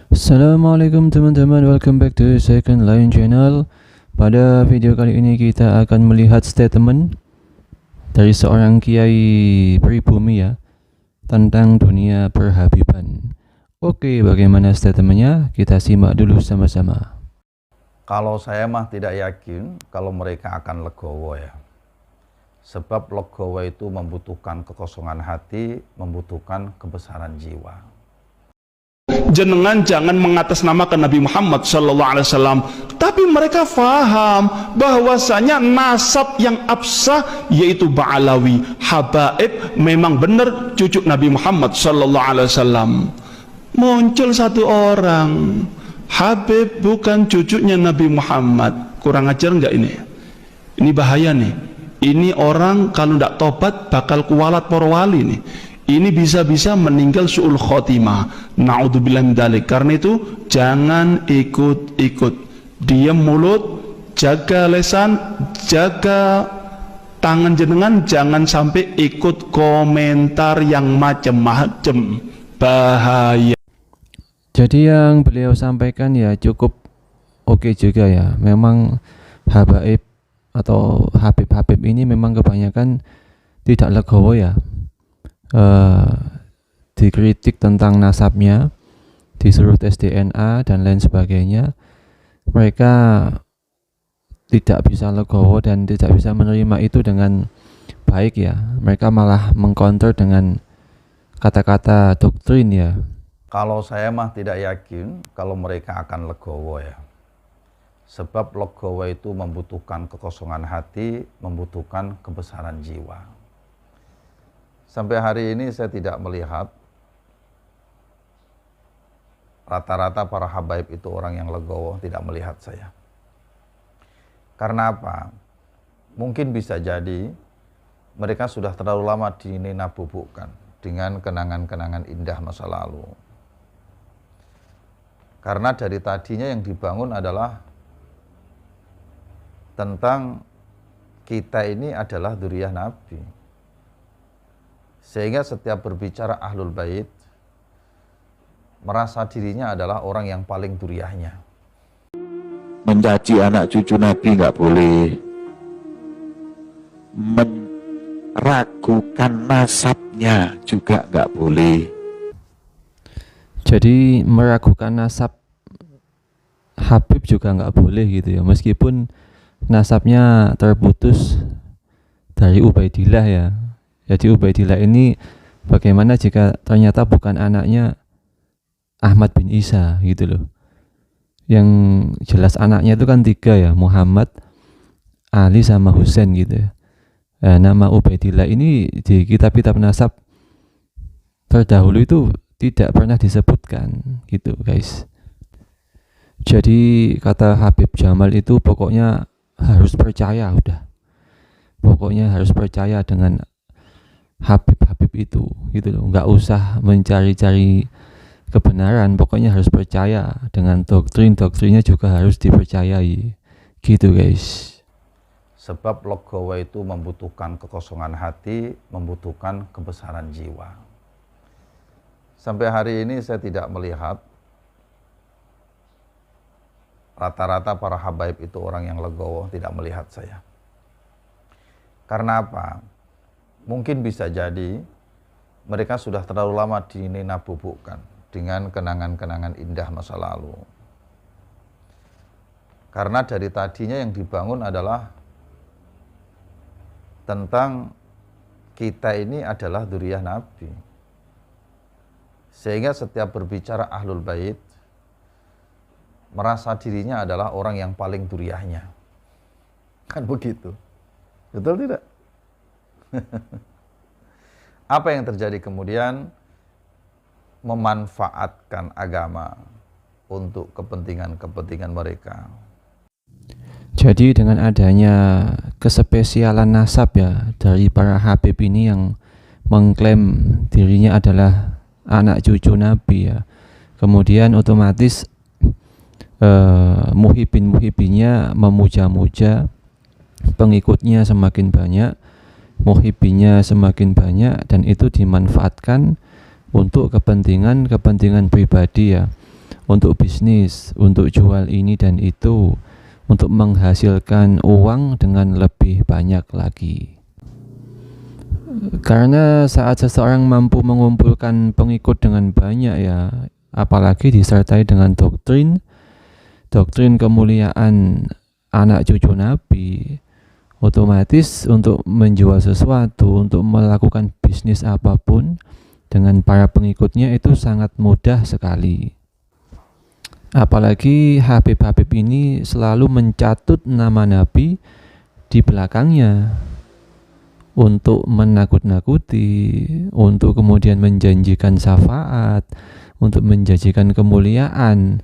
Assalamualaikum teman-teman, welcome back to Second Line Channel. Pada video kali ini kita akan melihat statement dari seorang kiai pribumi ya, tentang dunia perhabiban. Oke, bagaimana statementnya? Kita simak dulu sama-sama. Kalau saya mah tidak yakin kalau mereka akan legowo ya. Sebab legowo itu membutuhkan kekosongan hati, membutuhkan kebesaran jiwa. Jenengan jangan mengatasnamakan Nabi Muhammad SAW, tapi mereka faham bahwasanya nasab yang absah yaitu Ba'alawi, Habaib memang benar cucu Nabi Muhammad SAW. Muncul satu orang, Habib bukan cucunya Nabi Muhammad. Kurang ajar enggak ini? Ini bahaya nih. Ini orang kalau tidak tobat bakal kualat para wali nih. Ini bisa-bisa meninggal su'ul khotimah. Na'udzubillah min dzalik. Karena itu jangan ikut-ikut. Diam mulut, jaga lesan, jaga tangan jenengan, jangan sampai ikut komentar yang macem-macem. Bahaya. Jadi yang beliau sampaikan ya cukup oke juga ya. Memang habaib atau habib-habib ini memang kebanyakan tidak legowo ya. Dikritik tentang nasabnya, disuruh tes DNA dan lain sebagainya. Mereka tidak bisa legowo dan tidak bisa menerima itu dengan baik ya. Mereka malah mengcounter dengan kata-kata doktrin ya. Kalau saya mah tidak yakin kalau mereka akan legowo ya. Sebab legowo itu membutuhkan kekosongan hati, membutuhkan kebesaran jiwa. Sampai hari ini saya tidak melihat rata-rata para habaib itu orang yang legowo, tidak melihat saya. Karena apa? Mungkin bisa jadi mereka sudah terlalu lama dinabubukkan dengan kenangan-kenangan indah masa lalu. Karena dari tadinya yang dibangun adalah tentang kita ini adalah dzurriyyah Nabi. Sehingga setiap berbicara Ahlul Bait merasa dirinya adalah orang yang paling dzurriyyahnya. Mencaci anak cucu Nabi nggak boleh, meragukan nasabnya juga nggak boleh. Jadi meragukan nasab Habib juga nggak boleh gitu ya, meskipun nasabnya terputus dari Ubaidillah ya. Jadi Ubaidillah ini bagaimana jika ternyata bukan anaknya Ahmad bin Isa gitu loh. Yang jelas anaknya itu kan 3 ya, Muhammad, Ali sama Husain gitu ya. Nama Ubaidillah ini di kitab-kitab nasab terdahulu itu tidak pernah disebutkan gitu guys. Jadi kata Habib Jamal itu pokoknya harus percaya udah. Pokoknya harus percaya dengan Habib-habib itu gitu loh. Nggak usah mencari-cari kebenaran, pokoknya harus percaya dengan doktrinnya juga harus dipercayai gitu guys. Sebab legowo itu membutuhkan kekosongan hati, membutuhkan kebesaran jiwa. Sampai hari ini saya tidak melihat rata-rata para habaib itu orang yang legowo, tidak melihat saya. Karena apa? Mungkin bisa jadi mereka sudah terlalu lama dinabubukkan dengan kenangan-kenangan indah masa lalu. Karena dari tadinya yang dibangun adalah tentang kita ini adalah dzurriyyah Nabi. Sehingga setiap berbicara Ahlul Bait merasa dirinya adalah orang yang paling dzurriyyahnya. Kan begitu. Betul tidak? Apa yang terjadi kemudian? Memanfaatkan agama untuk kepentingan-kepentingan mereka. Jadi dengan adanya kespesialan nasab ya dari para habib ini yang mengklaim dirinya adalah anak cucu Nabi ya, kemudian otomatis muhibinnya memuja-muja, pengikutnya semakin banyak, muhibinnya semakin banyak, dan itu dimanfaatkan untuk kepentingan pribadi ya. untuk bisnis, untuk jual ini dan itu, untuk menghasilkan uang dengan lebih banyak lagi. Karena saat seseorang mampu mengumpulkan pengikut dengan banyak ya, apalagi disertai dengan doktrin kemuliaan anak cucu Nabi, otomatis untuk menjual sesuatu, untuk melakukan bisnis apapun dengan para pengikutnya itu sangat mudah sekali. Apalagi Habib-Habib ini selalu mencatut nama Nabi di belakangnya untuk menakut-nakuti, untuk kemudian menjanjikan syafaat, untuk menjanjikan kemuliaan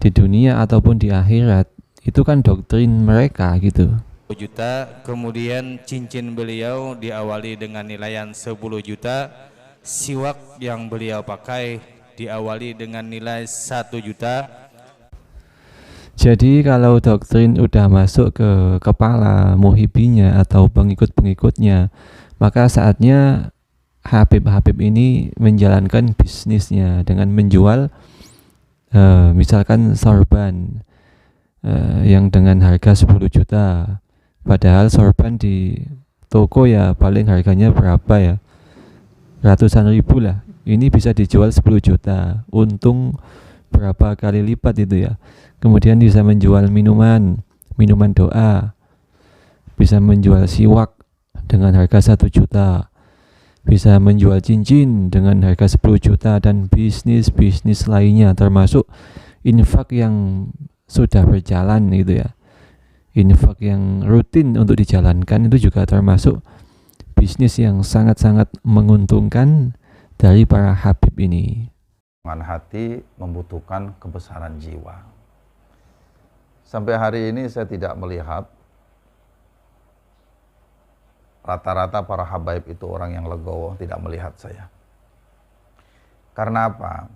di dunia ataupun di akhirat. Itu kan doktrin mereka gitu. Juta, kemudian cincin beliau diawali dengan nilaian 10 juta, siwak yang beliau pakai diawali dengan nilai 1 juta. Jadi kalau doktrin udah masuk ke kepala muhibinya atau pengikut-pengikutnya, maka saatnya Habib-Habib ini menjalankan bisnisnya dengan menjual misalkan sorban yang dengan harga 10 juta. Padahal sorban di toko ya paling harganya berapa ya? Ratusan ribu lah. Ini bisa dijual 10 juta. Untung berapa kali lipat itu ya. Kemudian bisa menjual minuman doa. Bisa menjual siwak dengan harga 1 juta. Bisa menjual cincin dengan harga 10 juta dan bisnis-bisnis lainnya termasuk infak yang sudah berjalan gitu ya. Infak yang rutin untuk dijalankan itu juga termasuk bisnis yang sangat-sangat menguntungkan dari para Habib ini. Hati membutuhkan kebesaran jiwa. Sampai hari ini saya tidak melihat rata-rata para habaib itu orang yang legowo, tidak melihat saya. Karena apa?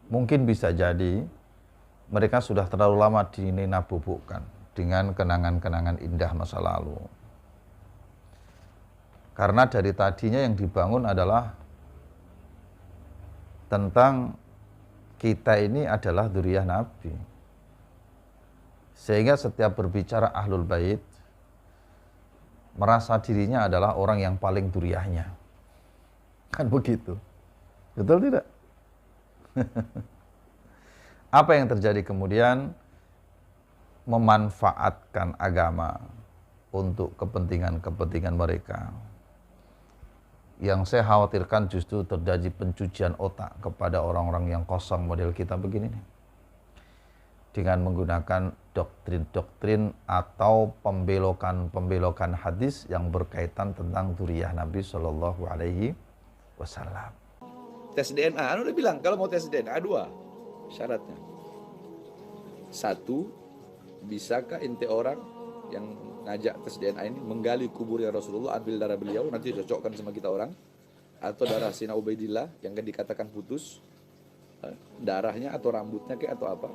Mungkin bisa jadi mereka sudah terlalu lama dinabubukkan dengan kenangan-kenangan indah masa lalu. Karena dari tadinya yang dibangun adalah tentang kita ini adalah dzurriyyah Nabi. Sehingga setiap berbicara Ahlul Bait merasa dirinya adalah orang yang paling dzurriyyahnya. Kan begitu. Betul tidak? Apa yang terjadi kemudian? Memanfaatkan agama untuk kepentingan-kepentingan mereka. Yang saya khawatirkan justru terjadi pencucian otak kepada orang-orang yang kosong model kita begini nih. Dengan menggunakan doktrin-doktrin atau pembelokan hadis yang berkaitan tentang dzurriyyah Nabi Shallallahu Alaihi Wasallam. Tes DNA, anu udah bilang kalau mau tes DNA 2 syaratnya. 1, bisakah ente orang yang ngajak tes DNA ini menggali kuburnya Rasulullah, ambil darah beliau, nanti cocokkan sama kita orang, atau darah Sina Ubaidillah yang kan dikatakan putus, darahnya atau rambutnya kayak atau apa.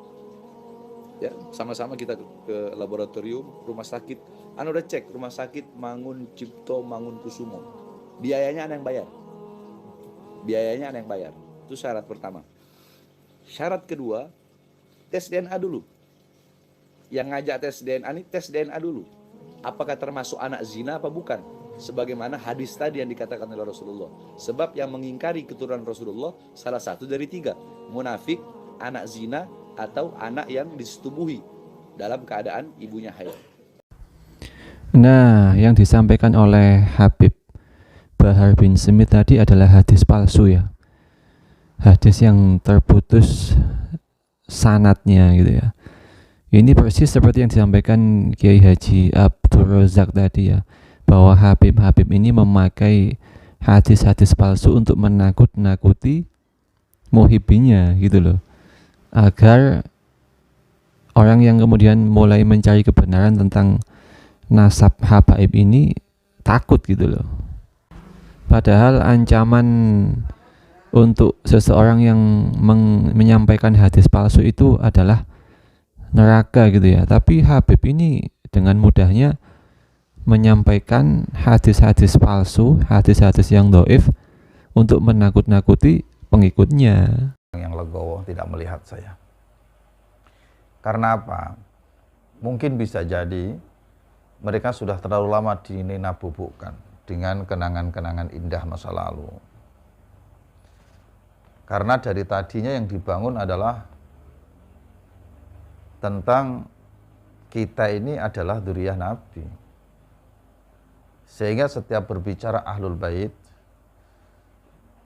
Ya, sama-sama kita ke laboratorium rumah sakit. Anu udah cek rumah sakit Mangun Cipto Mangunkusumo. Biayanya ana yang bayar. Itu syarat pertama. Syarat kedua, tes DNA dulu. Yang ngajak tes DNA ini tes DNA dulu. Apakah termasuk anak zina apa bukan? Sebagaimana hadis tadi yang dikatakan oleh Rasulullah. Sebab yang mengingkari keturunan Rasulullah salah satu dari 3. Munafik, anak zina, atau anak yang disetubuhi dalam keadaan ibunya haid. Nah, yang disampaikan oleh Habib Bahar bin Smith tadi adalah hadis palsu ya. Hadis yang terputus sanadnya gitu ya. Ini persis seperti yang disampaikan Kiai Haji Abdul Razak tadi ya, bahwa Habib-Habib ini memakai hadis-hadis palsu untuk menakut-nakuti muhibinya gitu loh, agar orang yang kemudian mulai mencari kebenaran tentang nasab habaib ini takut gitu loh. Padahal ancaman untuk seseorang yang menyampaikan hadis palsu itu adalah neraka gitu ya. Tapi Habib ini dengan mudahnya menyampaikan hadis-hadis palsu, hadis-hadis yang dhaif untuk menakut-nakuti pengikutnya. Yang legowo tidak melihat saya. Karena apa? Mungkin bisa jadi mereka sudah terlalu lama dinabubukkan dengan kenangan-kenangan indah masa lalu. Karena dari tadinya yang dibangun adalah tentang kita ini adalah dzurriyyah Nabi. Sehingga setiap berbicara Ahlul Bait,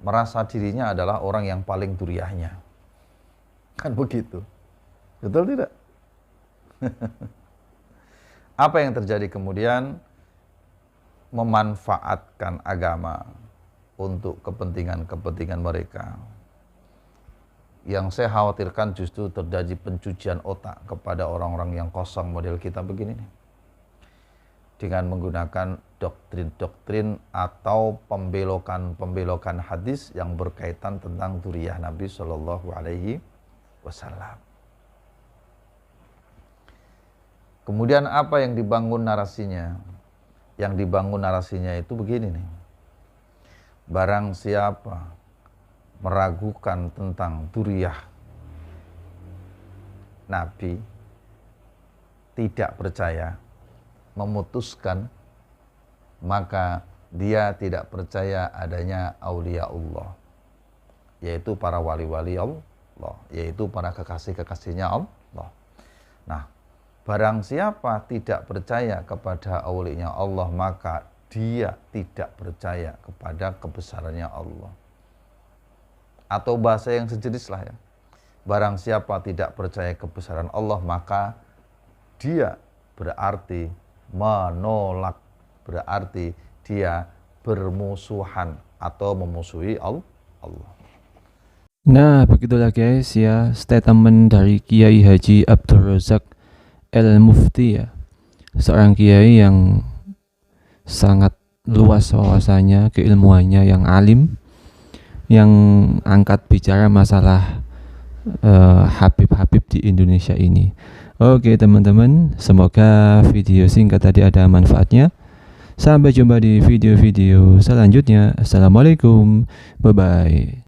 merasa dirinya adalah orang yang paling dzurriyyahnya. Kan begitu. Betul tidak? Apa yang terjadi kemudian? Memanfaatkan agama untuk kepentingan-kepentingan mereka. Yang saya khawatirkan justru terjadi pencucian otak kepada orang-orang yang kosong model kita begini nih. Dengan menggunakan doktrin-doktrin atau pembelokan-pembelokan hadis yang berkaitan tentang dzurriyyah Nabi Shallallahu Alaihi Wasallam. Kemudian apa yang dibangun narasinya? Yang dibangun narasinya itu begini nih. Barang siapa meragukan tentang dzurriyyah Nabi, tidak percaya, memutuskan, maka dia tidak percaya adanya aulia Allah, yaitu para wali-wali Allah, yaitu para kekasih-kekasihnya Allah. Nah, barang siapa tidak percaya kepada aulinya Allah, maka dia tidak percaya kepada kebesarannya Allah. Atau bahasa yang sejenis lah ya. Barang siapa tidak percaya kebesaran Allah, maka dia berarti menolak, berarti dia bermusuhan atau memusuhi Allah. Nah, begitulah guys ya statement dari Kiai Haji Abdul Razak El-Mufti ya. Seorang kiai yang sangat luas wawasannya, keilmuannya, yang alim, yang angkat bicara masalah Habib-Habib di Indonesia ini. Oke teman-teman, semoga video singkat tadi ada manfaatnya. Sampai jumpa di video-video selanjutnya. Assalamualaikum, bye-bye.